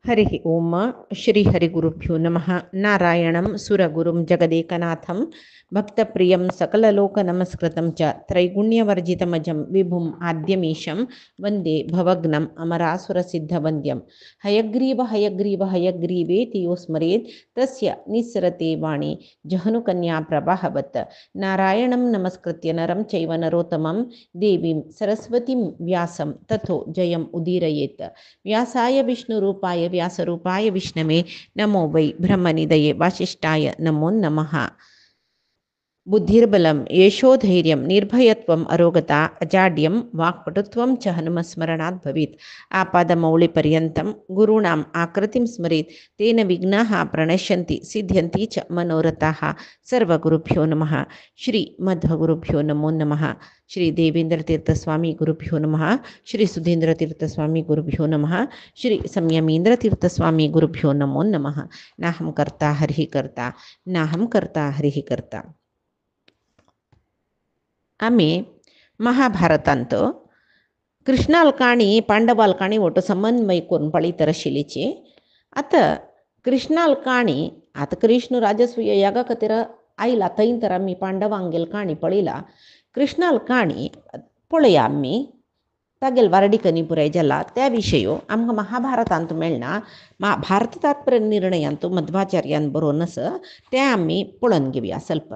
हरि ओम श्री हरिगुरुभ्यो नमः। नारायणं सुरगुरुं जगदेकनाथं भक्तप्रियं सकललोकनमस्कृतं च त्रैगुण्यवर्जितमजं विभुम् आद्यमीशं वन्दे भवग्नम् अमरासुरसिद्धवन्द्यं। हयग्रीव हयग्रीव हयग्रीवेति यो स्मरेत् तस्य निस्सरते वाणी जहनुकन्याप्रवाहवत्। नारायणं नमस्कृत्य नरं चैव नरोत्तमं देवीं सरस्वतीं व्यासं ततो जयम् उदीरयेत्। व्यासाय विष्णुरूपाय व्यासरूपाय विष्णवे नमो वै ब्रह्मनिधये वासिष्ठाय नमो नमः। बुद्धिर्बलं यशोधैर्यं निर्भयत्वम् अरोगता अजाड्यं वाक्पटुत्वं च हनुमस्मरणात् भवेत्। आपादमौलिपर्यन्तं गुरूणाम् आकृतिं स्मरेत् तेन विघ्नाः प्रणश्यन्ति सिद्ध्यन्ति च मनोरथाः। सर्वगुरुभ्यो नमः। श्री मध्वगुरुभ्यो नमो नमः। श्री देवेंद्रतीर्थस्वामी गुरुभ्यो नमः। श्री सुधींद्रतीर्थस्वामी गुरुभ्यो नमः। श्री संयमींद्रतीर्थस्वामी गुरुभ्यो नमो नमः। नाहं कर्ता हरिः कर्ता नाहं कर्ता हरिः कर्ता. आम्ही महाभारतांत कृष्णाल काणी पांडवाल काणी वटो समन्वय करून पळीतर आशिल्लीची. आता कृष्णाल काणी आता कृष्ण राजसूय यागा खातीर आयला थंय तर आमी पांडवांगेल काणी पळयला. कृष्णाल काणी पळया आमी तागेल वारडिकनी पुराय जाला त्या विशयो आमकां महाभारतांत मेळना. भारत तात्पर्य निर्णयांत मध्वाचार्यान बरोवन आसा तें आमी पळोवन घेवया ಸ್ವಲ್ಪ.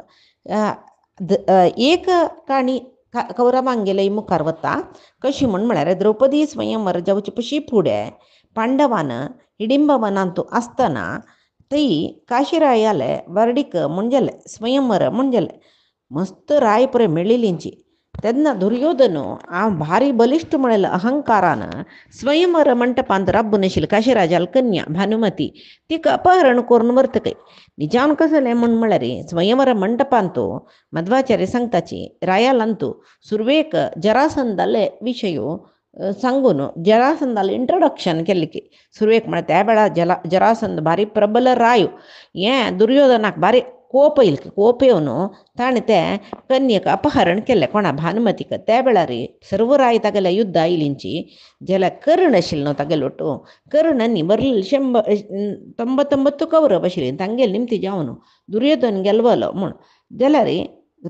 एक काणी कौरवांगेले मुखार वता कशी म्हळ्यार द्रौपदी स्वयंवर जावचे पशी फुडें पांडवान हिडिंबवनांत आसतना थंय काशीरायाले वर्डीक म्हणजेले स्वयंवर म्हणजेले मस्त राय पुरे मेळिल्लींची. तेन्ना दुर्योधन हांव भारी बलिश्ट म्हणलें अहंकारान स्वयंवर मंटपांत राबून आशिल्ली काशीराजाल कन्या भानुमती तिका अपहरण करून व्हरतकय निजान कसलें म्हळ्यार स्वयंवर मंटपांत मध्वाचार्य सांगताची रायालांतू सुरवेक जरासंधाले विशयो सांगून जरासंधाले इंट्रोडक्शन केल्लें की सुरवेक म्हळ्यार त्या वेळार जरासंध भारी प्रबल राय. हें दुर्योधनाक भारी कोप येयलो. कोप येवन ताणें तें कन्येक अपहरण केलें कोणा भानुमतीक. त्या वेळार सर्व राय तागेल्या युद्ध आयलींची जाल्यार कर्ण आशिल्लो तागेलो तो कर्णांनी बरलें 99 कौरव आशिल्लीं तांगेली निमती जावन दुर्योधन गेलवलो म्हूण जाल्यार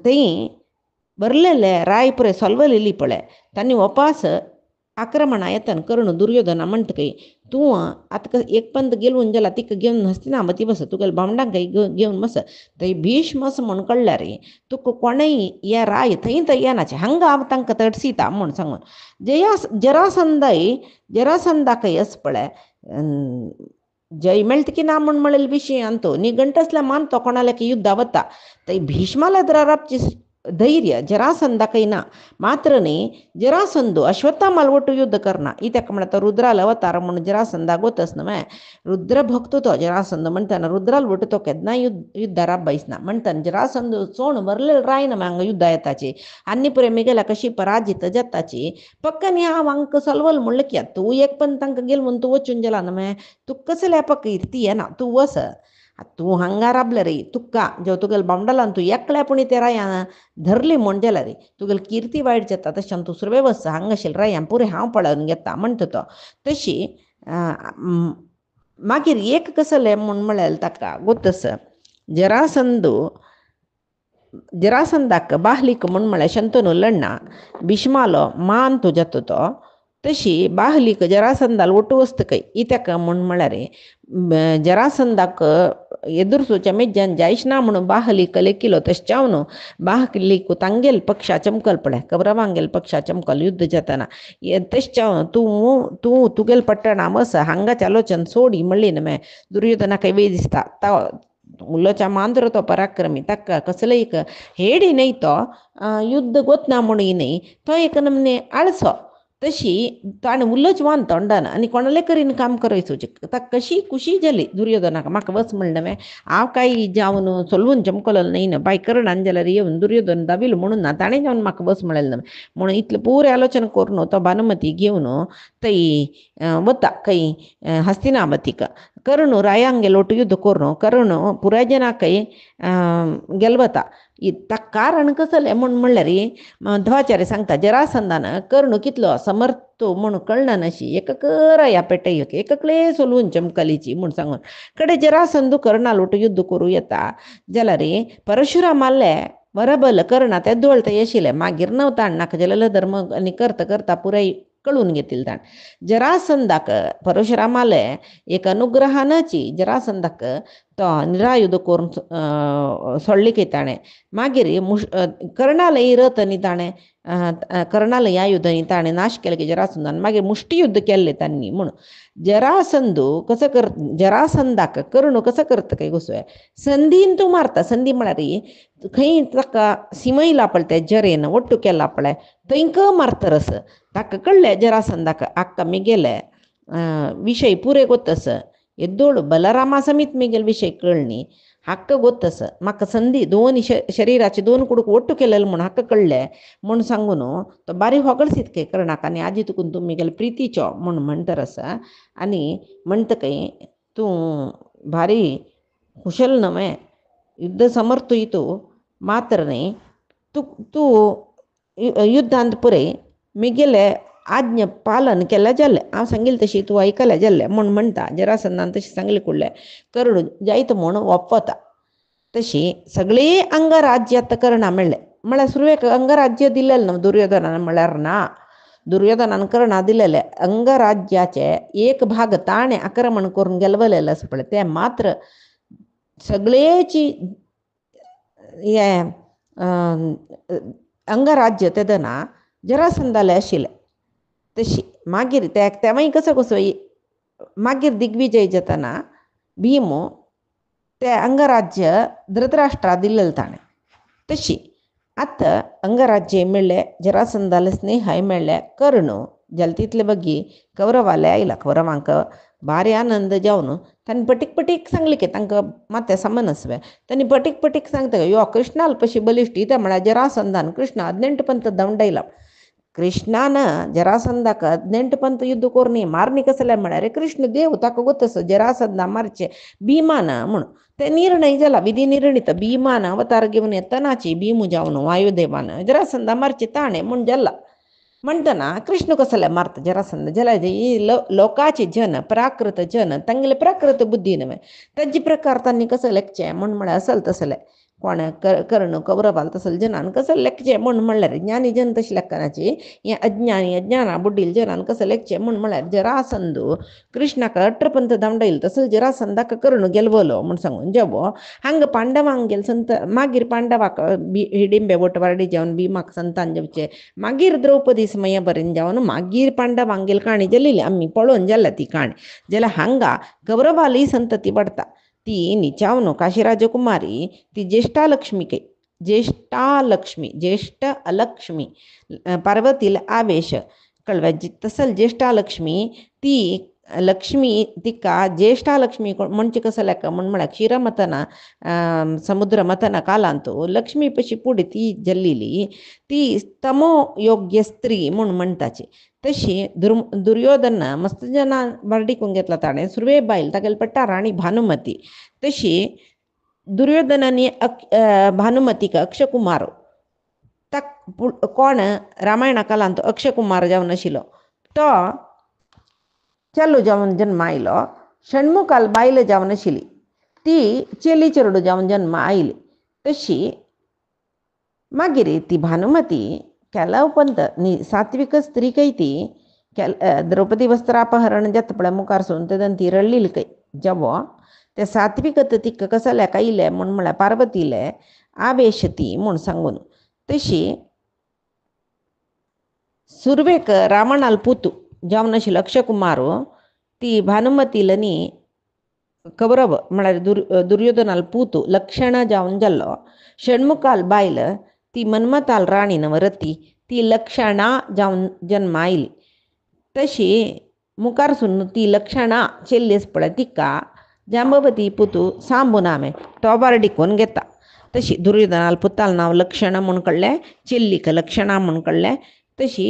थंय बरलेले राय पुरे सोलवलेली पळय तांणी वपास आक्रमणा येताना कर्ण दुर्योधना म्हणटकय तूं आतां एक पंत गेलवून जाला तिका घेवन हस्तिनावती बस तुगेल्या भावंडांक घेवन बस थंय भीष्म असो म्हूण कळल्यार तुका कोणय हे राय थंय येनाचें हांगा हांव तांकां तडसिता म्हूण सांगून जरासंधाकय आस पळय जय मेळटा की ना म्हूण म्हणलेले विशय अंतो निगंट आसल्यार मानतो कोणाल्या युद्धा वता थंय भीष्माला रावची धैर्य जरासंधाकय ना. मात्र न्ही जरासंधो अश्वत्थामाल वटू युद्ध करना इत्याक म्हणटा रुद्राल अवतार म्हणून जरासंधाक वतस न्हय. रुद्र भक्त तो जरासंध म्हणटाना रुद्राल वटू तो केन्नाय युद्धार राबयसना म्हणटाना जरासंध सोण बरलेले राय ना हांगा युद्धा येताची आनी पुरे मेगेला कशी पराजित जाताची पक्कनी हांव हांकां सलवल म्हणलें की तूं एक पण तांकां गेल म्हणून तूं वचून गेला न्हय तुका कसले पक्क इर्ती येना तूं वस तूं हांगा राबले रे तुका जेव तुगेल्या बावंडालान तूं एकल्यापुणी ते राया धरली म्हण जाल्यार रे तुगेली कीर्ती वायट जाता तशें तूं सुरवे वस हांगा आशिल्लें रायां पुरे हांव पळोवन घेता म्हणटा तो. तशी मागीर एक कसलें म्हूण म्हळ्यार ताका गोतस जरासंधाक बाहलीक म्हूण म्हळ्यार शंतनू लढना भीष्मालो मान तो जाता तो तशी बाहलीक जरासंधाल वटू वस्तकय इत्याक म्हूण म्हळ्यार जरासंधाक ಎದುರಿಸೋಚ ಮೆಜ್ಜನ್ ಜೈಷ್ನಾ म्हणून बाहलीक लेखिलो तशें जावन बाहलीक तांगेल पक्षा चमकल पळय कौरवांगेल पक्षा चमकल युद्ध जाताना तशें जावन तूं तुगेल पट्टणा वस हांगाच आलोचन सोडी म्हणली न्हय दुर्योधनाक वेळ दिसता उल्लोच्या मांद्र तो पराक्रमी ताका कसलेय हेडी न्हय तो युद्ध गोतना म्हणूय न्हय तो एक नमने आळसो तशी ताणें उल्लोच मान तोंडान आनी कोणाले करीन काम करयचोचें ताका कशी खुशी जाली दुर्योधनाक म्हाका वच म्हणलें न्हय हांव कांय जावन चलवून चमकलो न्हय न्हय बाय कर्णान जाल्यार येवन दुर्योधन दाविल म्हणून ना ताणें जावन म्हाका वच म्हणलें न्हय म्हणून इतलें पुरे आलोचना करून तो भानुमती घेवन थंय वता खंय हस्तिनावतीक. कर्ण रायांगेलो युद्ध करून कर्ण पुराय जनाकय गेल वता ताका कारण कसलें म्हणल्यार मध्वाचार्य सांगता जरासंधान कर्ण कितलो समर्थ म्हूण कळना नाशी एका कराया पेटय एककले सोलून चमकलीची म्हूण सांगून कडे जरासंधू कर्णालोट युद्ध करूं येता जाल्यार परशुरामाले बरबल कर्णा ते दोळता येशिल्ले मागीर नवताण नाका जाल्यार धर्म आनी करता करता पुराय कळून घेतील ताण जरासंधाक परशुरामाले एक अनुग्रहानाची जरासंधाक तो निरायुध करून सोडली की ताणें मागीर कर्णाला रथ न्ही ताणें कर्णाला ह्या युद्धांनी ताणें नाश केले की जरासंधान मागीर मुष्टी युद्ध केल्लें तांणी म्हूण जरासंधू कसं कर जरासंधाक कर्ण कसं करता काय घुसोय संधीन तूं मारता संधी म्हळ्यार खंय ताका सिमयला पळय ते जरेन ಒಟ್ಟು केला पळय थंयक मारतरस ताका कळ्ळें जरासंधाक आक्का मिगेले विषय पुरे ಗೊತ್ತಸ ಎದ್ದೋಳು ಬಲರಾಮ समीत मिगेल विषय कळ्ळी हक्क ಗೊತ್ತस म्हाका संधी दोन शरिराचे दोन कुडूक ಒಟ್ಟು केलेलं म्हूण हक्क कळ्ळें म्हूण सांगून तो बारी होगळसीत काय कर्णाक आनी आजी तुकून तूं मिगेल प्रितीचो म्हूण म्हणटरस आनी म्हणटकय तूं भारी कुशल नवे युद्ध समर्थ इतू मात्र न्ही तूं युद्धांत पुरय मिगेले आज्ञ पालन केलें जाल्लें हांव सांगिल्लें तशी तूं आयकलें जाल्लें म्हूण म्हणटा जरासंधान तशें सांगलें कुडलें कर्ण जायत म्हूण ओप्पता तशी सगळी अंगराज्य आतां कर्णा मेळ्ळें म्हळ्यार सुरवेक अंगराज्य दिलेलें न्हू दुर्योधनान म्हळ्यार ना दुर्योधनान कर्णा दिलेले अंगराज्याचे एक भाग ताणें आक्रमण करून गेलवलेलें आसा पळय तें मात्र सगळेची हें अंगराज्य तेदना जरासंधाले आशिल्लें तशी मागीर तेव्हांय कसो मागीर दिग्विजय जातना भीम ते अंगराज्य धृतराष्ट्रा दिल्लें ताणें तशी आतां अंगराज्य मेळ्ळें जरासंधाले स्नेहाय मेळ्ळें कर्ण जाल्यार तितले बगी कौरवाले आयला कौरवांक भारी आनंद जावन तांणी पटीक पटीक सांगलें की तांकां माते समनस्वे तांणी पटीक पटीक सांगता यो कृष्णाल पशी बलिश्ट इता म्हळ्यार जरासंधान कृष्ण 18 पंत दंडयला कृष्णान जरासंधाक 18 पंत युद्ध कोरनी मारणी कसलें म्हळ्यार कृष्ण देव ताका ಗೊತ್ತಸ जरासंधा मारचे भीमान म्हूण ते निर्णय जाला विधी निर्णीत भीमान अवतार घेवन येतनाची भीम जावन वायुदेवान जरासंधा मारचे ताणें म्हूण जाला म्हणटना कृष्ण कसलें मारता जरासंध जाल्यार लोकाचे जन प्राकृत जन तांगेले प्राकृत बुद्धी न्हय तेजे प्रकार तांणी कसं लेखचें म्हूण म्हळ्यार असल तसलें कोण कर्ण कौरवाल तसलें जनान कसं लेखचें म्हूण म्हणल्यार ज्ञानी जन तशें लेखनाची हें अज्ञानी अज्ञाना बुड्डील जनान कसं लेखचें म्हूण म्हळ्यार जरासंधू कृष्णाक 18 पंत दंडयलो तसो जरासंधाक कर्ण गेलवलो म्हूण सांगून जेवो हांग पांडवांक गेल संत मागीर पांडवाक हिडिंबे वटवारडी जावन भीमाक संतान जेवचे मागीर द्रौपदी समयपर्यंत जावन मागीर पांडवांक गेल काणी जाल्ली आमी पळोवन जाल्या ती काणी जाल्यार हांगा कौरवाली संतती पडटा ती निचावनो काशी राजकुमारी ती ज्येष्ठा लक्ष्मी पार्वतीला आवेश कळवा तसल ज्येष्ठा लक्ष्मी ती लक्ष्मी तिका ज्येष्ठा लक्ष्मी म्हणजे कसं लेख म्हळ्यार क्षीरमथना समुद्र मथना कालांतू लक्ष्मी पशी पुढे ती जल्लेली ती तमो योग्य स्त्री म्हूण म्हणटाची तशी दुर्योधन मस्त जना बरडिकून घेतला ताणें सुरवे बायल तागेले पडटा राणी भानुमती तशी दुर्योधनानी भानुमतीक अक्षकुमार ताक कोण रामायणा कालांत अक्षकुमार जावन आशिल्लो तो चलो जावन जन्म आयलो षण्मुखाल बायल जावन आशिल्ली ती चेली चेडू जावन जन्म आयली तशी मागीर ती भानुमती केला पंत सात्विक स्त्री कय ती द्रौपदी वस्त्रापहरण जाता पळय मुखार सोन तेदन ती रडलेली कय जेवो ते सात्विकत तिक कसले कायले म्हूण म्हळ्यार पार्वतीले आवेश ती म्हूण सांगून तशी सुरवेक रावणाल पुतू जावन आशिल्लो अक्षकुमार ती भानुमतील न्ही कौरव म्हळ्यार दुर्योधनाल पुतू लक्षणा जावन जाल्लो षण्मुखाल बायल ती मन्मथाल राणी नवरती ती लक्षणा जावन जन्म आयली तशी मुखार सुन्न ती लक्षणा चेल्लीस पळय तिका जांबवती पुतू सांबुनामे तो बरडिकोन घेता तशी दुर्योधनाल पुताल नांव लक्षणा म्हूण कळ्ळें चेल्लीक लक्षणा म्हूण कळ्ळें तशी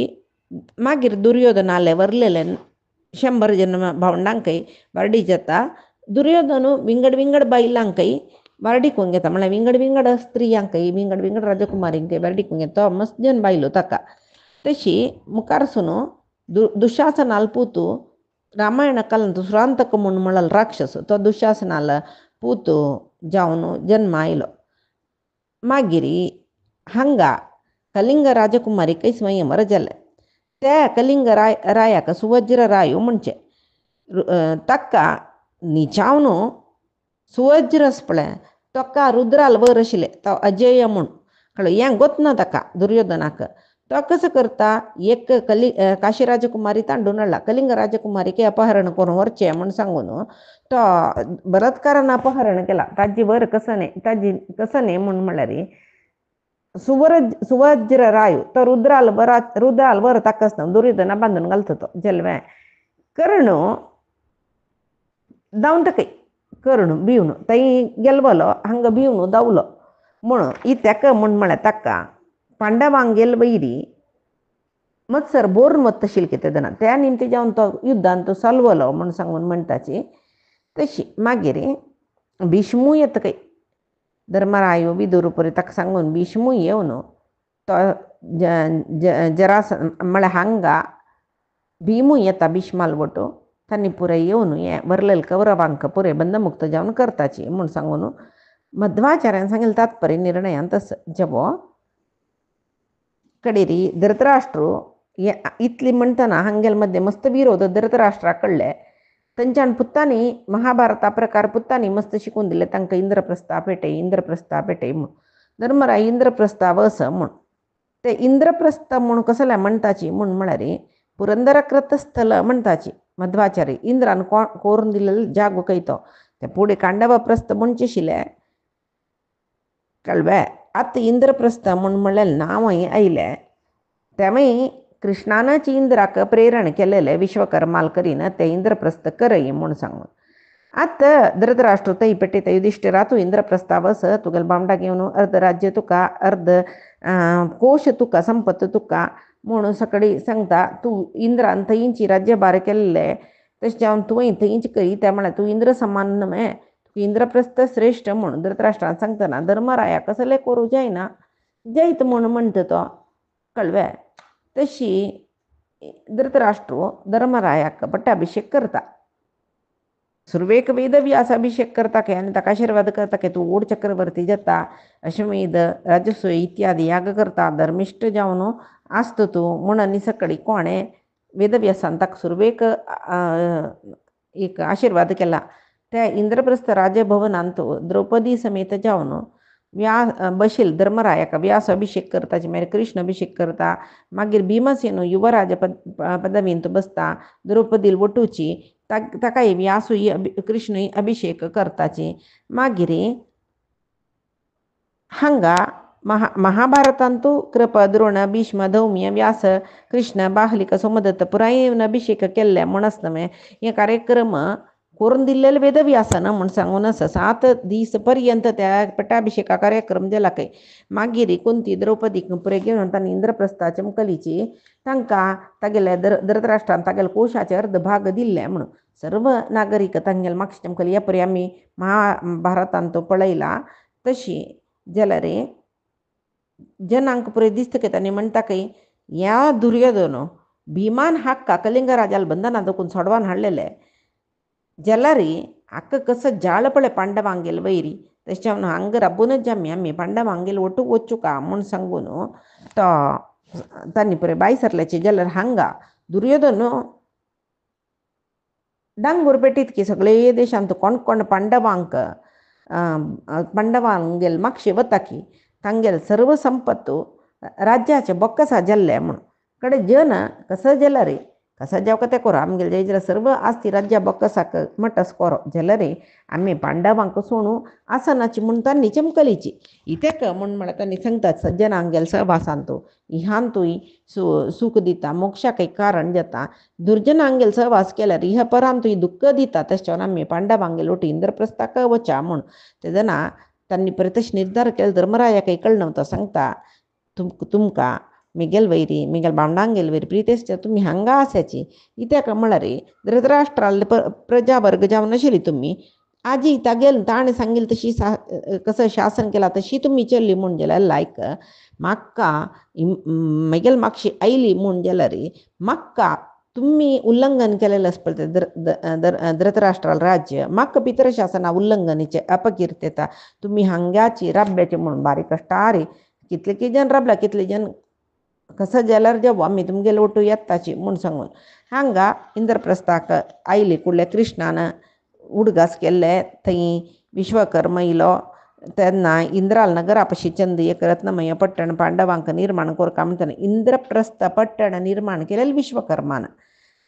मागीर दुर्योधनाले वरलेले 100 जन भावंडांकय बरडी जाता दुर्योधन विंगड विंगड बायलांकय बरडिकून घेता म्हळ्यार विंगड विंगड स्त्रियांकय विंगड विंगड राजकुमारींकय बरडिकून घेता तो मस्त जन बायलो ताका तशी मुखारसून दुशासनाल पूतू रामायण कालांत सुरांतक म्हूण म्हळाल राक्षस तो दुशासनाल पूत जावन जन्म आयलो मागीर हांगा कलिंग राजकुमारीकय स्वयंवर जालें त्या कलिंग रायाक सुवज्र रायो म्हणचे ताका न्हिचावन सुवज्रस पळय ताका रुद्राल वर आशिल्ले तो अजय म्हूण कळ्ळें हें गोत ना ताका दुर्योधनाक तो कसो करता एक काशी राजकुमारी तांडून हाडला कलिंग राजकुमारीक अपहरण करून व्हरचें म्हूण सांगून तो बलात्कारान अपहरण केला ताजी वर कसने ताजी कसने म्हूण म्हळ्यार सुवज्र रायो तो रुद्राल वर ताका आसता दुर्योधना बांदून घालता तो जल्वे कर्ण दावंटकय कर्ण भिवन थंय गेलवलो हांगा भिवन दावलो म्हूण इत्याक म्हूण म्हळ्यार ताका पांडवांक गेल वैरी मत्सर बोरून वता आशिल्ले तेदना त्या निमते जावन तो युद्धांत तो सालवलो म्हूण सांगून म्हणटाची तशी मागीर भिष्मू येतकय धर्मरायो विदुरपुरी ताका सांगून भिष्मू येवन तो जरास म्हळ्यार हांगा भीमू येता भिष्माल वटू तांणी पुरे येवन हें बरलेल कौरवांक पुरे बंधमुक्त जावन करताची म्हूण सांगून मध्वाचार्यान सांगिल्लें तात्पर्य निर्णयान तस जेवो कडेरी धृतराष्ट्र इतली म्हणटना हांगेल मध्ये मस्त विरोध धृतराष्ट्राक कळ्ळे थंयच्यान पुत्तांनी महाभारता प्रकार पुत्तांनी मस्त शिकून दिले तांकां इंद्रप्रस्था पेटय म्हूण धर्मराय इंद्रप्रस्था वस म्हूण ते इंद्रप्रस्थ म्हूण कसले म्हणटाची म्हूण म्हळ्यार पुरंदरकृतस्थल म्हणटाची मध्वाचार्य इंद्रान कोरून दिलेलो जागो खंय तो ते पुढे कांडवप्रस्थ म्हणचे आशिल्ले कळ्ळें आतां इंद्रप्रस्थ म्हूण म्हणलें नांवय आयलें तेवूय कृष्णानच इंद्राक प्रेरण केलेले विश्वकर्माल करीन ते इंद्रप्रस्थ करय म्हूण सांगून आतां धृतराष्ट्र थंय पेटयता युधिष्ठिरा तूं इंद्रप्रस्था वस तुगेल बामडा घेवन अर्ध राज्य तुका अर्ध कोश तुका संपत तुका म्हूण सकडी सांगता तूं इंद्रान थंयची राज्यभार केल्ले तशें जावन तुवें थंयच करी त्या म्हळ्यार तूं इंद्र समान न्हय इंद्रप्रस्थ श्रेष्ठ म्हूण धृतराष्ट्रान सांगतना धर्मराया कसले करूं जायना जैत म्हूण म्हणटा तो कळ्ळें तशी धृतराष्ट्र धर्मरायाक पट्टाभिषेक करता सुरवेक वेदव्यास अभिषेक करता की आनी ताका आशिर्वाद करता की तूं ओड चक्रवर्ती जाता अश्वमेध राजसूय इत्यादी याग करता धर्मिष्ठ जावन आसता तूं म्हूण आनी सकडी कोणें वेदव्यासान ताका सुरवेक एक आशिर्वाद केला त्या इंद्रप्रस्थ राजभवनांत द्रौपदी समेत जावन बशील धर्मरायाक व्यास अभिषेक करताचे मागीर कृष्ण अभिषेक करता मागीर भीमसेन युवराज पदवींत बसता द्रौपदी वटूची ताकाय व्यासूय कृष्णय अभिषेक करताची मागीर हांगा महाभारतांतू कृप द्रोण भीष्म धौम्य व्यास कृष्ण बाहलिक सोमदत्त पुराय अभिषेक केल्ले म्हूण आसता हे कार्यक्रम करून दिल्लेले वेदव्यासन म्हूण सांगून आसा 7 दीस पर्यंत त्या पट्टाभिषेका कार्यक्रम जाला खंय मागीर कुंती द्रौपदीक पुरे घेवन तांणी इंद्रप्रस्था चमकलीची तांकां तागेले धृतराष्ट्रान तागेले कोशाचे अर्ध भाग दिल्ले म्हणून सर्व नागरीक तांगेले म्हाका चमकली ह्या परी आमी महाभारतांत पळयला तशी जाल्यार जनांक पुरे दिसता की तांणी म्हणटा की ह्या दुर्योधन भिमान हाक्का कलिंग राजाल बंधनांत दोकून सोडवान हाडलेले जाल्यार हाका कसो जाळ पळय पांडवांगेल वैरी तशें हांगा राबूनच जामी आमी पांडवांगेल वटू वचूं का म्हूण सांगून तो तांणी पुरे बाय सरल्याचे जाल्यार हांगा दुर्योधन डांगूर पेटीत की सगळे देशांत कोण कोण पांडवांगेल मागशे वता की तांगेल सर्व संपत्त राज्याचे बॉक्कसा जाल्ले म्हूण कडे जन कसो जाल्यार कसा जावं ते करो आमगेले जय जाल्यार सर्व आस्ती राज्या बॉक्कसाक मटस करो जाल्यार आमी पांडवांक सोडूं आसनाची म्हूण तांणी चमकलीची इतेक म्हूण म्हळ्यार तांणी सांगतात सज्जनांगेल सहवासांत इहांतूय सूख दिता मोक्षाकय कारण जाता दुर्जनांगेल सहवास केल्यार इह परांतूय दुख्ख दिता तशें आमी पांडवांगेल वटी इंद्रप्रस्थाक वचा म्हूण तेदना तांणी परतश निर्धार केलो धर्मरायाकय कळना तो सांगता तुमकां मिगेल वैरी मिगेल बांडांगेल वैरी प्रितेश तुमी हांगा आसाची इत्याक म्हळ्यार धृतराष्ट्राल प्रजा वर्ग जावन आशिल्ली तुमी आजी तागेल ताणें सांगिल तशी कसं शासन केला तशी तुम्ही चल्ली म्हूण जाल्यार लायक म्हाका म्हगेल मागशी आयली म्हूण जाल्यार म्हाका तुम्ही उल्लंघन केलेलं आस पळय धृतराष्ट्राल राज्य म्हाका पितर शासना उल्लंघनीचे अपकीर्तता तुम्ही हांग्याची राब्याची म्हणून बारीक कष्टारी कितले जन राबला कितले जन कसं जाल्यार जेव्हा मी तुमगेले ओटू येताची म्हूण सांगून हांगा इंद्रप्रस्थाक आयली कुडले कृष्णान उडगास केल्ले थंय विश्वकर्मा इलो तेन्ना इंद्राल नगरा पाशी चंद एक रत्नमय पट्टण पांडवांक निर्माण कोरका म्हणटना इंद्रप्रस्थ पट्टण निर्माण केलेले विश्वकर्मान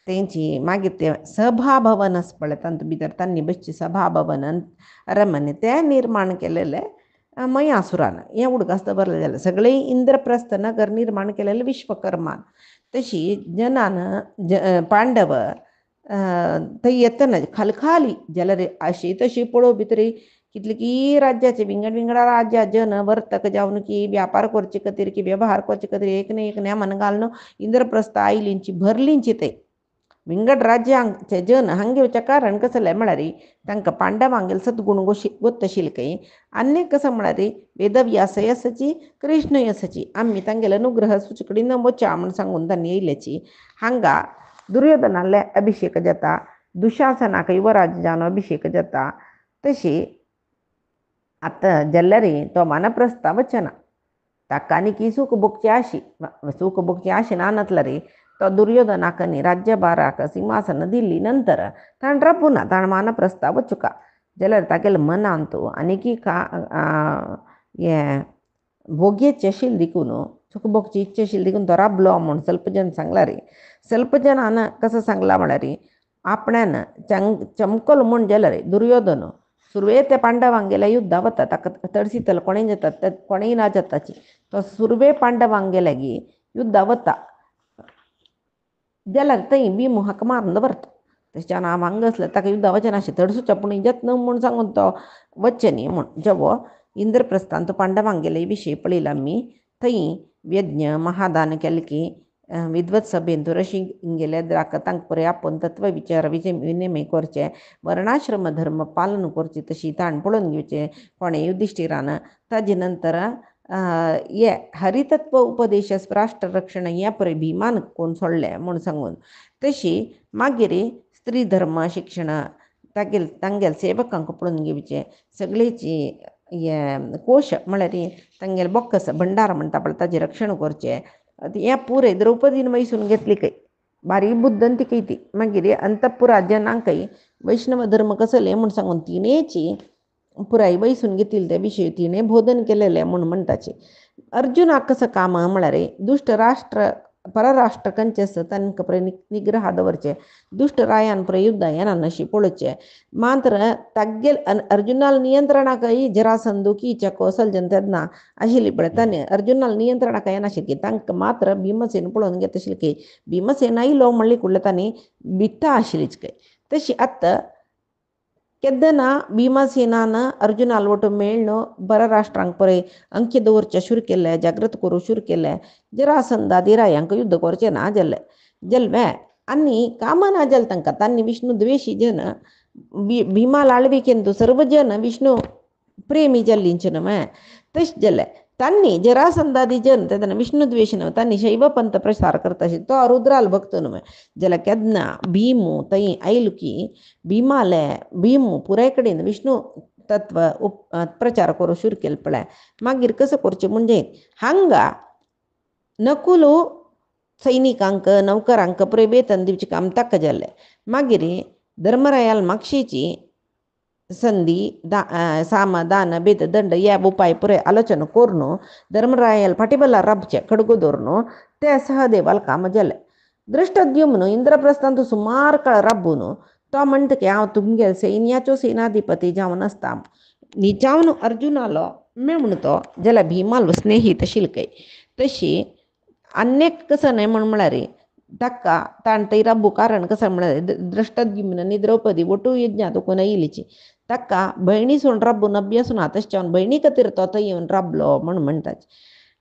तेंची मागीर ते सभाभवन आस पळय तांतूं भितर तांणी बसची सभाभवन अरमने ते निर्माण केलेले मयासुरान हें उडगास दवरलें जालें सगळें इंद्रप्रस्थ नगर निर्माण केलेलें विश्वकर्मान तशी जनान पांडव थंय येतना खालखाली जाल्यार अशी तशी पळोवप भितर कितलीं राज्याचे विंगड विंगडा राज्या जन वर्तक जावन की व्यापार करचे खातीर की वेव्हार करचे खातीर एक न्ही एक नेमान घालून इंद्रप्रस्थ आयलींची भरलींची ते विंगड राज्यांचे जन हांगे येवचें कारण कसं जालें म्हळ्यार तांकां पांडवांगेल सद्गुण गोत्त आशिल्ले आनीक कसं म्हळ्यार वेदव्यासय आसाची कृष्णय आसाची आमी तांगेलो अनुग्रह सुचे कडेन वचा म्हूण सांगून तांणी येयल्याची हांगा दुर्योधनाले अभिषेक जाता दुशासनाक युवराज जावन अभिषेक जाता तशी आतां जाल्यार तो वानप्रस्था वचना ताका आनी सूख भोगची आशी नानतला तो दुर्योधनाक न्ही राज्यभाराक सिंहासन दिल्ली नंतर ताणें राबुना ताणें वानप्रस्था वचुका जाल्यार तागेले मनांत आनीक हें भोगयेची आशिल्ली देखून सूख भोगची इच्छा आशिल्ली देखून तो राबलो म्हूण सल्पजन सांगला सल्पजनान कसं सांगला म्हळ्यार आपणान चमकलो म्हूण जाल्यार दुर्योधन सुरवे ते पांडवांगेल्या युद्धा वता ताका तडसितल कोणें जाता कोणेंय ना जाताची तो सुरवे पांडवांगे लागीं युद्धा वता जाल्यार थंय भीम हाका मारून दवरता तेच्या नांव हांगा आसलें ताका युद्धा वचना अशें तडसुचें पूण यत्न म्हूण सांगून तो वच्चे न्ही म्हूण जेवो इंद्रप्रस्थान तो पांडवांगेले विशय पळयला आमी थंय यज्ञ महादान केलें की विद्वत सभेन तुळशी गेले तांकां पुरे आपोवन तत्व विचार विनिमय करचे वर्णाश्रम धर्म पालन करचे तशी ताण पळोवन घेवचे कोणें युधिष्ठिरान ताजे नंतर हे हरितत्व उपदेश राष्ट्र रक्षण हे पळय भिमान कोण सोडलें म्हूण सांगून तशी मागीर स्त्री धर्म शिक्षण तांगेल सेवकांक पळोवन घेवचे सगळेची हे कोश म्हळ्यार तांगेले बॉक्कस भंडार म्हणटा पळय ताजें रक्षण करचें हें पुरे द्रौपदीन मैसून घेतली खंय बारीक बुद्दंती ती मागीर अंतपुरा जनांकय वैष्णव धर्म कसले म्हूण सांगून तिणेची पुराय वैसून घेतिल्ले त्या विशय तिणें बोधन केलेलें म्हूण म्हणटाचे अर्जुनाक कसं काम म्हळ्यार दुष्ट राष्ट्र परराष्ट्र खंयचे आसता तांकां पळय निग्रह दवरचे दुष्ट रायान पळय युद्धा येना अशी पळोवचें मात्र तागेल अर्जुनाल नियंत्रणाकय जरासंधू कीच्या कौशल्यन तेन्ना आशिल्ली पळय ताणें अर्जुनाल नियंत्रणाक येनाशिल्ली तांकां मात्र भीमसेन पळोवन घेत आशिल्ली भीमसेन आयलो म्हणली कुडले तांणी भित्ता आशिल्लीच खंय तशी आतां केन्ना भीमसेनान अर्जुनाल वटून मेळ्ळो परराष्ट्रांक पळय अंकी दवरचे सुरू केले जागृत करूं सुरू केले जरासंधादिरायांक युद्ध करचें ना जाल्ले आनी काम ना जालें तांकां तांणी विष्णू द्वेशी जन भीमाल आळविकेंदू सर्व जन विष्णू प्रेमी जाल्लींचे न्हय तशें जालें तांणी जरासंधादी जन तेन्ना विष्णू द्वेश न्हय तांणी शैव पंथ प्रसार करता तो रुद्राल भक्त न्हय जाल्यार केन्ना भीमू थंय आयलो की भीमू पुराय कडेन विष्णू तत्व प्रचार करूं सुरू केलें पळय मागीर कसं करचें म्हणजे हांगा नकुलो सैनिकांक नौकरांक पळय वेतन दिवचें काम ताका जालें मागीर धर्मरायाल मागशीची संधी साम दान भेद दंड ह्या उपाय पुरे आलोचना करून धर्मरायाल फाटीबला राबचे खडगो धरून ते सहदेवाल काम जालें दृष्टद्युम्न इंद्रप्रस्थान सुमार काळ राबून तो म्हणटा की हांव तुमगे सैन्याचो सेनाधिपती जावन आसता न्हिचावन अर्जुनालो मेळून तो जाल्यार भीमालो स्नेहीत आशिल्ले तशी अनेक कसं न्हय म्हळ्यार ताका ताण थंय राबू कारण कसं म्हळ्यार दृष्टद्युम्न द्रौपदी वटू यज्ञात कोण येयलीची ताका भयणी सोडून राबून अभ्यासून तशें भयणी खातीर तो थंय येवन राबलो म्हूण म्हणटात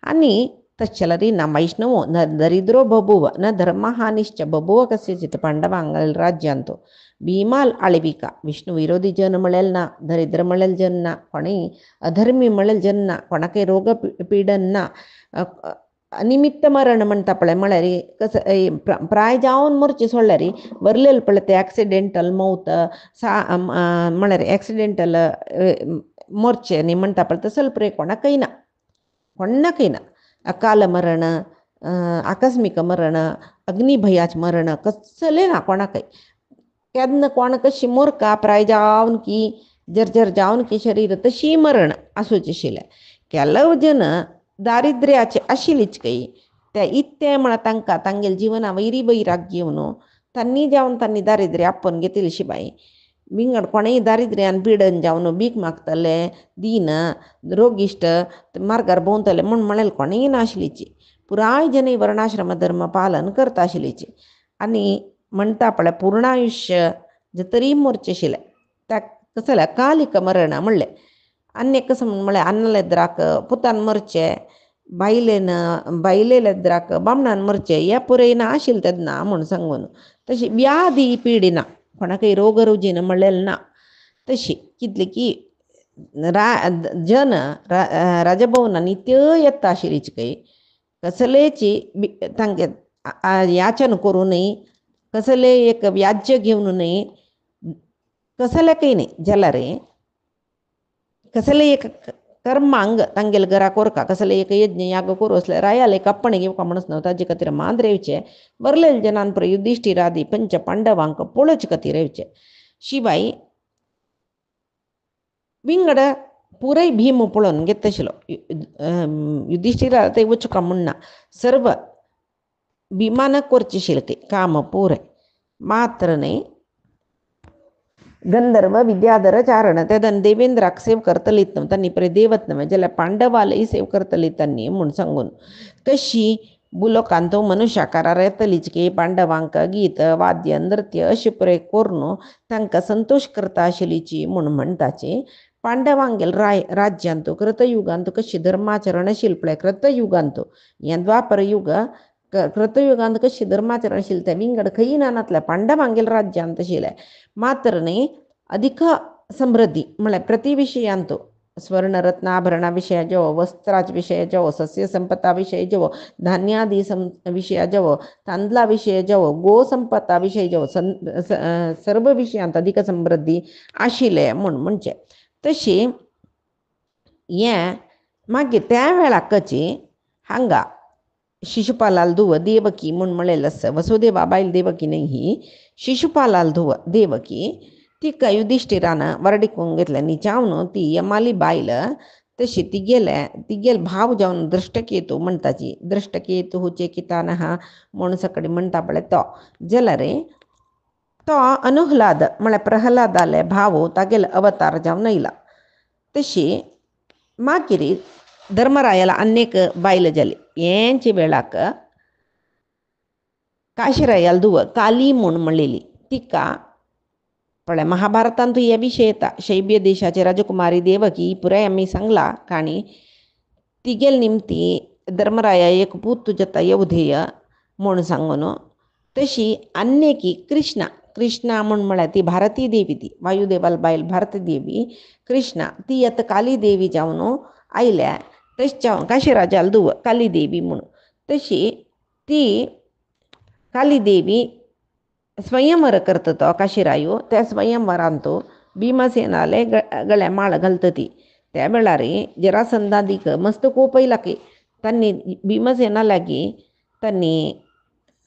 आनी तच्चलरी न वैष्णवो न दरिद्रो बभूव न धर्महानिश्च बभूव कस्यचित् पांडवांगल राज्यांतो भीमाल आळविका विष्णू विरोधी जन मिळेल ना दरिद्र मिळेल जन ना कोणी अधर्मी मिळेल जन ना कोणाके रोग पीडन ना अनिमित्त मरण म्हणता पळे म्हळ्यारी कसं प्राय जावन मरचे सोडल्यारी बरलेल पळे ते ॲक्सिडेंटल मौत म्हळ्यारी ॲक्सिडेंटल मोर्चे नी म्हणता पळे तसल प्रे कोणाकय ना अकाल मरण आकस्मिक मरण अग्निभयाच मरण कसले ना कोणाकय केदन कोण कशी मोरका प्राय जावन की जर्जर जावन की शरीर तशी मरण आसूच आशिल्लें ಕೆಲವು जन दारिद्र्याचे आशिल्लीच काही त्या इत्ते म्हणा तांकां तांगेल जिवना वैरी बैराग घेवन तांणी जावन तांणी दारिद्र्य आपण घेतली शिवाय विंगड कोणेय दारिद्र्यान पिडन जावन भीक मागतले दीन रोगिश्ट मार्गार भोंवतले म्हळेल कोणेय नाशिल्लीची पुराय जन वर्णाश्रम धर्म पालन करता आशिल्लीची आनी म्हणटा पळय पूर्ण आयुष्य तरी मोरचे आशिल्ले त्या कसले कालिक मरण म्हणलें अन्य कसं म्हळ्यार अन्नलेद्राक पुतान मरचे बायलेलेद्राक बामणान मरचे ह्या पुरयना आशिल्लें तेन्ना म्हूण सांगून तशी व्याधी पिडीना कोणाकय रोग रुजीन म्हणलेलें ना तशी कितली की जन राजभवनांनी त्यो येता आशिल्लीच काही कसलेची तांगे याचन करूनय कसले एक व्याज्य घेवन न्ही कसले काही नाही जाल्यार कसले एक कर्मांग तांगेल घरा कोरका कसले एक यज्ञ याग करू असले रायाले कप्पणे घेवका म्हणून न्हू ताजे खातीर मान रेवचे बरलेल जनान पर युधिष्ठिरादी पंच पांडवांक पळोवचे खातीर रेवचे शिवाय विंगड पुरय भीम पळोवन घेत आशिल्लो युधिष्ठिरा ते वचका म्हणना सर्व भीमान करचे आशिल्लें काम पुरय मात्र न्ही गंधर्व विद्याधर चारण तेदन देवेंद्राक सेव करतलीत न्हू तांणी पळय देवत न्हय जाल्यार पांडवालय सेव करतली तांणी म्हूण सांगून तशी बुलोकांतो मनुशाकारार येतलीच की पांडवांक गीत वाद्य नृत्य अशें पळय करून तांकां संतोष करता आशिल्लीची म्हूण म्हणटाची पांडवांगेल राज्यांतो कृतयुगांतो कशी धर्माचरण आशिल्लें पळय कृतयुगांतो हें द्वापर युग कृतयुगांत कशी धर्माचरण आशिल्लें तें विंगड खंय नानातल्या पांडवांगेल राज्यांत आशिल्लें मात्र न्ही अधिक समृद्धी म्हळ्यार प्रति विशयांतो स्वर्णरत्नाभरणा विशय जेवो वस्त्राच विशय जेवो सस्य संपदा विशय जेवो धान्यादी विशय जेवो तांदळा विशय जेवो गो संपदा विशय जेवो सर्व विशयांत अधिक समृद्धी आशिल्लें म्हणचे तशी हें मागीर त्या वेळाकची हांगा शिशुपालाल धुव देवकी म्हूण म्हणलेलें आसा वसुदेवा बायल देवकी न्ही ही शिशुपालाल धुव देवकी तिका युधिष्ठिरान वरडिकूंक घेतलें न्हिचावन ती यमाली बायल तशी तिगेल भाव जावन दृष्टकेतू म्हणटाची दृष्टकेतू चेकितानः म्हूण सकडी म्हणटा पळय तो जाल्यार तो अनुह्लाद म्हळ्यार प्रहलादाले भाव तागेलो अवतार जावन येयला तशी मागीर धर्मरायाला अनेक बायल जाली हेंचे वेळाक काशीरायाल धुव काली म्हूण म्हणलेली तिका पळय महाभारतांत हे विशय येता शैब्य देशाची राजकुमारी देवकी पुराय आमी सांगला काणी तिगेल निमती धर्मराया एक पूत जाता येवधेय म्हूण सांगून तशी अन्यकी कृष्णा म्हूण म्हळ्यार ती भारती देवी ती वायुदेवाल बायल भारती देवी कृष्णा ती आतां काली देवी जावन आयल्या तशी जावन काशीराजाल धुव काली देवी म्हूण तशी ती काली देवी स्वयंवर करता तो काशीरायो त्या स्वयंवरांत भीमसेनाले गळ्या माळ घालता ती त्या वेळार जरासंधादीक मस्त कोप येयला की तांणी भीमसेना लागीं तांणी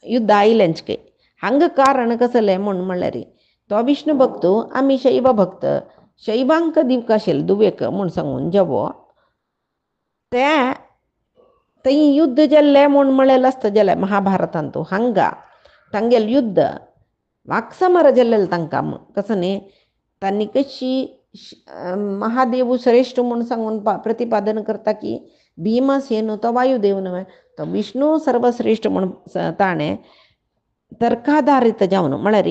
युद्ध आयलेंच की हांगा कारण कसलें म्हूण म्हणल्यार तो विष्णू भक्त आमी शैव भक्त शैवांक दिवक आशिल्लो दुवेक म्हूण सांगून जेवो त्या थंय युद्ध जाल्लें म्हूण म्हणलेलें आसता जाल्यार महाभारतांत हांगा तांगेल युद्ध वाक्समर जाल्लेलें तांकां कसो न्ही तांणी कशी महादेव श्रेश्ठ म्हूण सांगून प्रतिपादन करता की भीमसेन तो वायुदेव न्हय तो विष्णू सर्वश्रेश्ठ म्हूण ताणें तर्काधारीत जावन म्हळ्यार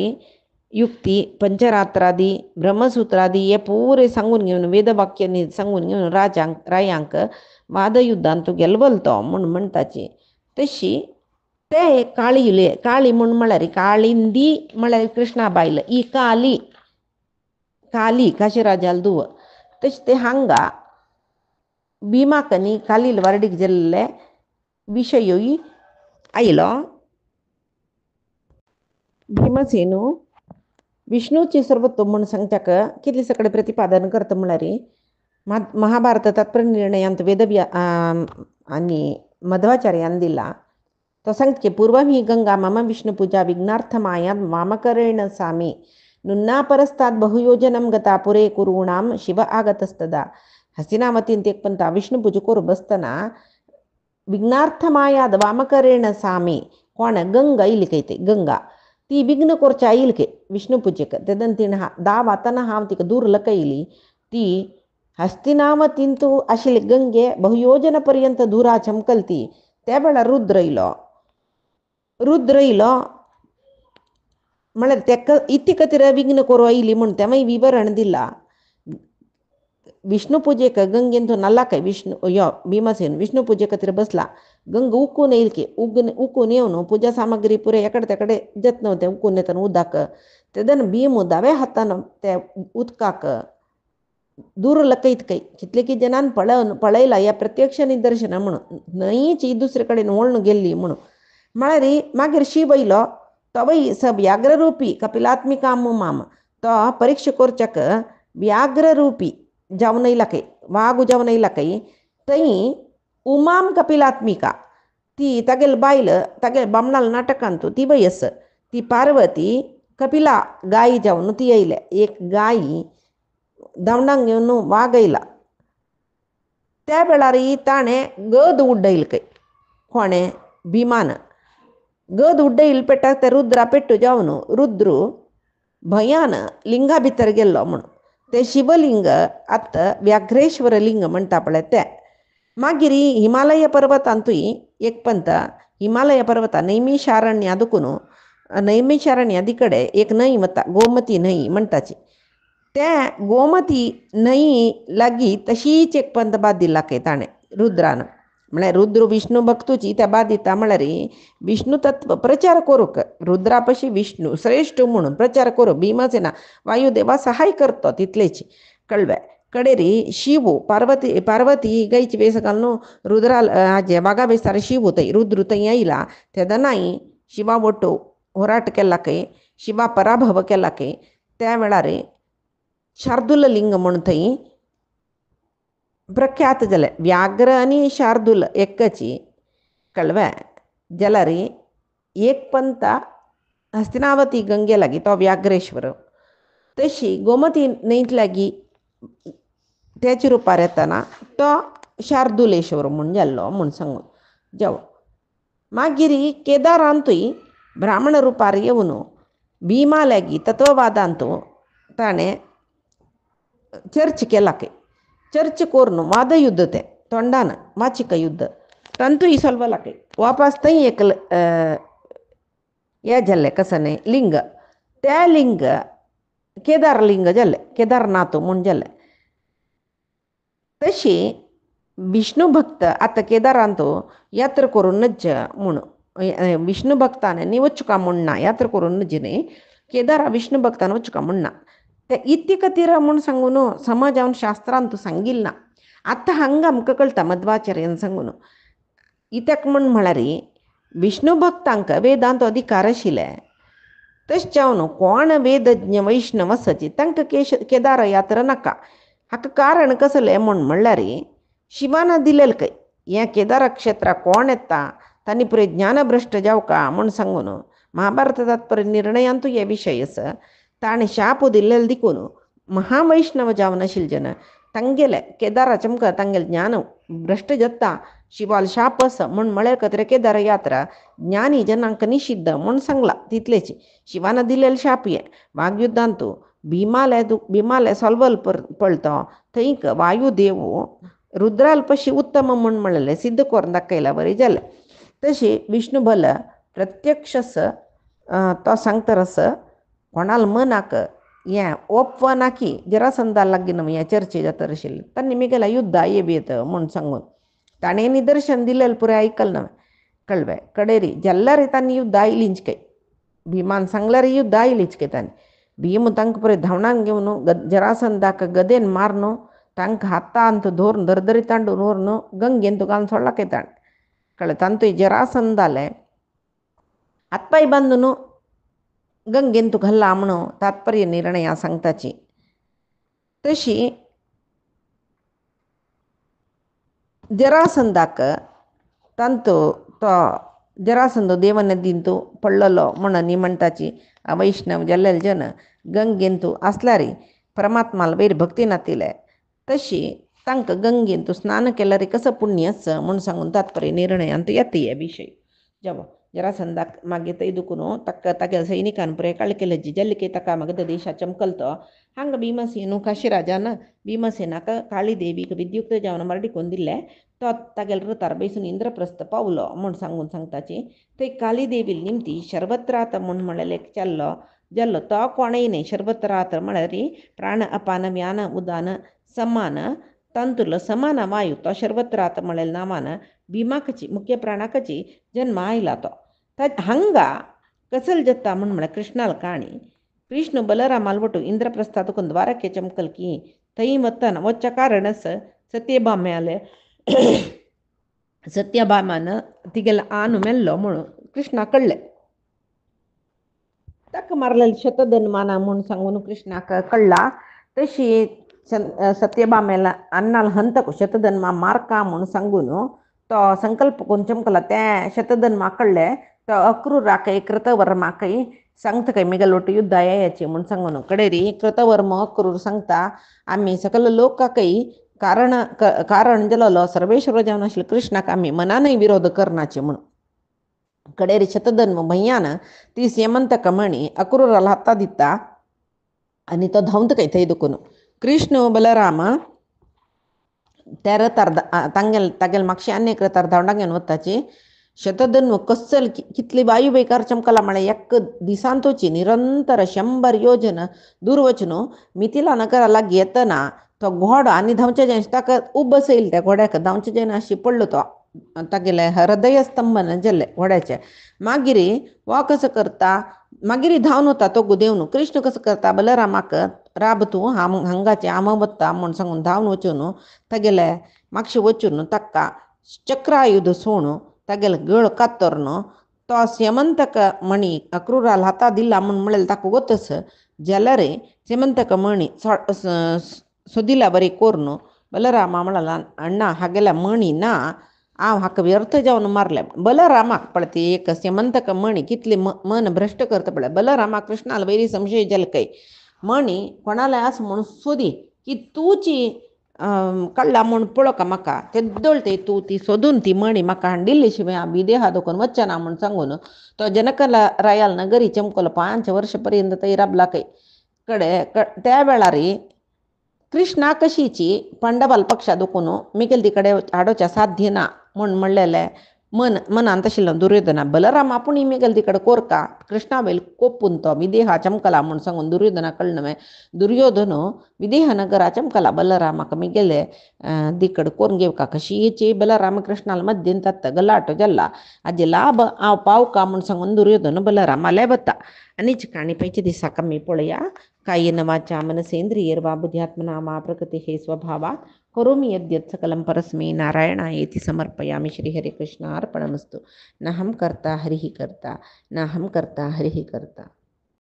युक्ती पंचरात्रादी ब्रह्मसूत्रादी हे पुरे सांगून घेवन वेदवाक्यांनी सांगून घेवन रायांक वादयुद्धांत तूं गेलवल तो म्हूण म्हणटाची तशी ते काळी म्हूण म्हळ्यार काळिंदी म्हळ्यार कृष्णा बायल ही काली काशीराजाल धुव तशें ते हांगा भिमाक न्ही कालील वारडीक गेल्ले विशयूय आयलो. भीमसेनू विष्णूची सर्वत्व म्हूण सांगताक कितले सगळे प्रतिपादन करता म्हळ्यार महाभारत तात्पर्य निर्णयांत आनी मध्वाचार्यान दिला तो सांगता की पूर्वं ही गंगा मम विष्णु पूजा विघ्नार्थमाया वामकरेण सामी नुन्ना परस्ताद बहुयोजनम गता पुरे कुरूणाम शिव आगतस्तदा. हस्तिनावतींत एक पंत विष्णु पूजा करू बसतना विघ्नार्थमायाद वामकरेण सामी कोण गंगा इल्लिकैते गंगा ती विघ्न कोरच्या इल्के विष्णु पूजेक तेदन तीन दा वातना हांव तिका दूर लकयली ती हस्तिनावतींतू आशिल्ले गंगे बहुयोजन पर्यंत दुरा चमकलती त्या वेळार रुद्र इलो म्हळ्यार तेका इति खातीर विघ्न करूं आयली म्हूण तें विवरण दिला. विष्णु पूजेक गंगेन तो नल्लाकय भीमसेन विष्णु पूजे खातीर बसला गंग उकून येयलकी उकून येवन पूजा सामग्री पुरे एकडे तेकडे जतन तें उकून येताना उदक तेदन भीम दावे हातान त्या उदकाक दूर लकयत कय कितले की जनान पळयला ह्या प्रत्यक्ष निदर्शना म्हणून न्हंयच ही दुसरे कडेन वळून गेल्ली म्हणून म्हळ्यार मागीर शिव येयलो तो स व्याघ्ररूपी कपिलात्मिका माम तो परीक्षा करच्याक व्याघ्ररूपी जावन येयलाकय वागू जावन येयलाकय थंय उमाम कपिलात्मिका ती तागेल बायल तागेल बामणाल नाटकांत ती वयस ती पार्वती कपिला गाय जावन ती येयल्या एक गाय धांवडांक घेवन वाग येयला त्या वेळार ताणें गद उड्डयलकय कोणें भिमान गद उड्डयल पेटाक ते रुद्रा पेट्टू जावन रुद्र भयान लिंगा भितर गेल्लो म्हणून ते शिवलिंग आतां व्याघ्रेश्वर लिंग म्हणटा पळय तें मागीर हिमालय पर्वतांतूय एक पंत हिमालय पर्वत नैमिशारण्य दुखून नैमिशारण्य कडेन एक न्हंय वता गोमती न्हंय म्हणटाची त्या गोमती न्हंय लागीं तशीच एक पंत बांदिल्लाकय ताणें रुद्रान म्हळ्यार रुद्र विष्णू भक्तूची त्या बांदिता म्हळ्यार विष्णू तत्व प्रचार करूंक रुद्रा पशी विष्णू श्रेष्ठ म्हणून प्रचार करूं भीमसेना वायुदेवा सहाय करतो तितलेच कळ्ळें कडेरी शिव पार्वती गायची वेस घालून रुद्रा हाजे वागा बेस्तार शिव थंय रुद्र थंय येयला तेदनाय शिवा वटू होराट केलाकय शिवा पराभव केलाकय त्या वेळार शार्दूल लिंग म्हूण थंय प्रख्यात जालें व्याघ्र आनी शार्दूल एकची कळ्ळें जाल्यार एक पंत हस्तिनावती गंगे लागीं तो व्याघ्रेश्वर तशी गोमती न्हंयत लागीं तेच्या रुपार येताना तो शार्दुलेश्वर म्हूण जाल्लो म्हूण सांगून जावं मागीर केदारांतूय ब्राह्मण रुपार येवन भिमा लागीं तत्ववादांत ताणें चर्च केलाकय चर्च करून वादयुद्ध तें तोंडान माचिक युद्ध तांतूय सल्वलाकय वापस थंय एक हें जाल्लें कसने लिंग त्या लिंग केदार लिंग जाल्लें केदारनाथ म्हूण जाल्लें तशी विष्णू भक्त आतां केदारांत यात्रा करून नज म्हूण विष्णू भक्तान वचुका म्हूण ना यात्रा करून नज न्ही केदार विष्णू भक्तान वचुका म्हूण ना ते इति खातीर म्हूण सांगून समाजान शास्त्रांत सांगिल्ल ना आतां हांगा आमकां कळटा मध्वाचार्यान सांगून इत्याक म्हळ्यार विष्णू भक्तांक वेदांत अधिकार आशिल्ले तशें जावन कोण वेदज्ञ वैष्णव आसाची तांकां केदार यात्रा नाका हाका कारण कसलें म्हणल्यार शिवान दिलेलें खंय हें केदार क्षेत्राक कोण येता तांणी पुरे ज्ञानभ्रश्ट जावका म्हूण सांगून महाभारत तात्पर्य निर्णयांतू हे विशय आसा ताणें शाप दिल्लेले देखून महावैष्णव जावन आशिल्ले जन तांगेले केदाराचें मुखार तांगेलें ज्ञान भ्रश्ट जाता शिवाल शाप आसा म्हूण म्हळ्यार खातीर केदार यात्रा ज्ञानी जनांक निषिद्ध म्हूण सांगला तितलेच शिवान दिलेले शाप हे वागयुद्धांत भिमाले सॉल्वल पळतो थंयक वायुदेव रुद्राल पशी उत्तम म्हूण म्हणलें सिद्ध करून दाखयला बरें जालें तशी विष्णू भल प्रत्यक्ष तो सांगता कोणाला मनाक या ओपवा नाकी जरासंदा लागीन या चर्चे जातर आशिल्लें तांणी मिगेला युद्धा ये बी येत म्हूण सांगून ताणें निदर्शन दिलेलं पुरे ऐकल ना कळवे कडेरी जल्लारी तांणी युद्ध आयलींच काय भीमान सांगल्यार युद्ध आयलीच काय तांणी भीम तांकां पुरे धांवणान घेवन जरासंदाक गदेन मारन तांकां हातांत धरून दरदरी तांडून व्हरून गंगेन घालून सोडला काय ताण कळ्ळें तांतूय जरासंदाले हातपाय बांदून गंगेन घाल्ला म्हणून तात्पर्य निर्णया सांगताची तशी जरासंदाक तांतो तो जरासंदो देवनदींतू पडलेलो म्हणून म्हणटाची वैष्णव जाल्लेले जन गंगेंतू आसल्यार परमात्माला वयर भक्ती नातिले तशी तांकां गंगेंतू स्नान केल्यार कसं पुण्य आसा म्हूण सांगून तात्पर्य निर्णयांत येता हे विशय जेवा जरासंदाक मागीर थंय दुखून तागे सैनिकान पुरे काळ केले जल्लिके ताका मागीर देश चमकलतो हांगा भीमसेनू काशीराजान भीमसेनाक काळी देवीक विद्युक्त जावन मरडिकोन दिले तो तागेले रथार बैसून इंद्रप्रस्थ पावलो म्हूण सांगून सांगताची थंय काली देवी निमती शर्बत्रात म्हूण म्हणलेले चल्लो जाल्लो तो कोणय न्ही शर्बत्रात म्हळ्यार प्राण अपान व्यान उदान समान तांतूलो समान वायू तो शर्बत्रात म्हणलेल्या नांवान भीमाकची मुख्य प्राणाकची जन्म आयला तो हांगा कसल जत्ता म्हण कृष्णाल काणी कृष्ण बलरामाल ಒಟ್ಟು ಇಂದ್ರಪ್ರಸ್ಥದಕ್ಕೊಂದು ದ್ವಾರಕ್ಕೆ ಚಮಕಲ್ಕಿ ತೈ ಮತ್ತನ ಒಚ್ಚ ಕಾರಣಸ್ ಸತ್ಯಭಾಮ್ಯಾಲೆ ಸತ್ಯಭಾಮನ तिगेला आनु मेल्लो म्हणून कृष्णा कळ्ळें ताका मारलेले शतधन्माना म्हूण सांगून कृष्णाक कळ्ळा तशी सत्यभामेला अन्नाल हंतक शतधन्मा मारका म्हूण सांगून तो संकल्प करून चमकला त्या शतधन्मा कळ्ळें तो अक्रूराकय कृतवर्माकय सांगता काय मिगल ಒಟ್ಟು युद्ध याचे म्हूण सांगून कडेरी कृतवर्म अक्रूर सांगता आमी सकल लोकाकय कारण जालो सर्वेश्वर जावन आशिल्लो कृष्णाक आमी मनानय विरोध करनाचे म्हूण कडेरी शतधन्म भैयान ती सेमंतक मणी अक्रूराला हाता दिता आनी तो धांवता काय थंय दुखून कृष्ण बलराम त्या रथार तागेले म्हापशे आनी एक रथार धांवडां घेवन वताची शतधन्व कसल कितली वायू बेकार चमकला म्हळ्यार एक दिसांतूची निरंतर 100 योजन दूर वचून मिथिला नगरा लागीं येतना तो घोडो आनी धांवचे जाय ताका उबस येयली त्या घोड्याक धांवचे जायना अशी पडलो तो तागेले हृदय स्तंभन जाल्ले घोड्याचे मागीर हो कसो करता मागीर धांवन वता तो गुदेवन कृष्ण कसो करता बलरामाक राब तूं हांगाचे हांव वता म्हूण सांगून धांवन वचून तागेले म्हापशे वचून ताका चक्रायुध सोण तागेले गळ कातरन तो सेमंतक मणी अक्रूराला हाता दिला म्हूण म्हणलें ताका वतस जाल्यार सेमंतक मणी सोदिला बरी कोरून बलरामा म्हणला अण्णा हागेल्या मणी ना हांव हाका व्यर्थ जावन मारले बलरामाक पळय एक सेमंतक मणी कितली मन भ्रश्ट करता पळय बलरामाक कृष्णाला वैरी संशय जाले काय मणी कोणाला आस म्हणून सोदी की तूची कळ्ळा म्हूण पळो का म्हाका तेद्दोळ ते तूं ती सोदून ती मणी म्हाका हाडिल्ली शिवाय हांव विदेहा दुखून वचना म्हूण सांगून तो जनकला रायाल नगरी चमकलो 5 वर्ष पर्यंत थंय राबला काय कडे त्या वेळार कृष्णा कशीची पांडवाल पक्षा दुखून मिगेल तिकडे हाडोवच्या साध्य ना म्हूण म्हणलेले मनांत आशिल्लो दुर्योधना बलराम आपुणूय मिगेल तिकडे कोरका कृष्णा वयल कोपून तो विदेहा चमकला म्हूण सांगून दुर्योधना कळ्ळें दुर्योधन विदेह नगरा चमकला बलरामाक मिगेले तिकडे कोरून घेवका कशीची बलराम कृष्णाला मध्येन तत्त गलाटो जाल्ला हाजे लाभ हांव पावका म्हूण सांगून दुर्योधन बलरामाले वता आनीच काणी पैचे दिसा कमी पळया कायेन वाचा मनसेंद्रियर्वा बुद्ध्यात्मना वा प्रकृतिः स्वभावात् करोमि यद्यत् सकलं परस्मै नारायणायेति समर्पयामि श्रीहरे कृष्णार्पणमस्तु नाहं कर्ता हरिः कर्ता नाहं कर्ता हरिः कर्ता।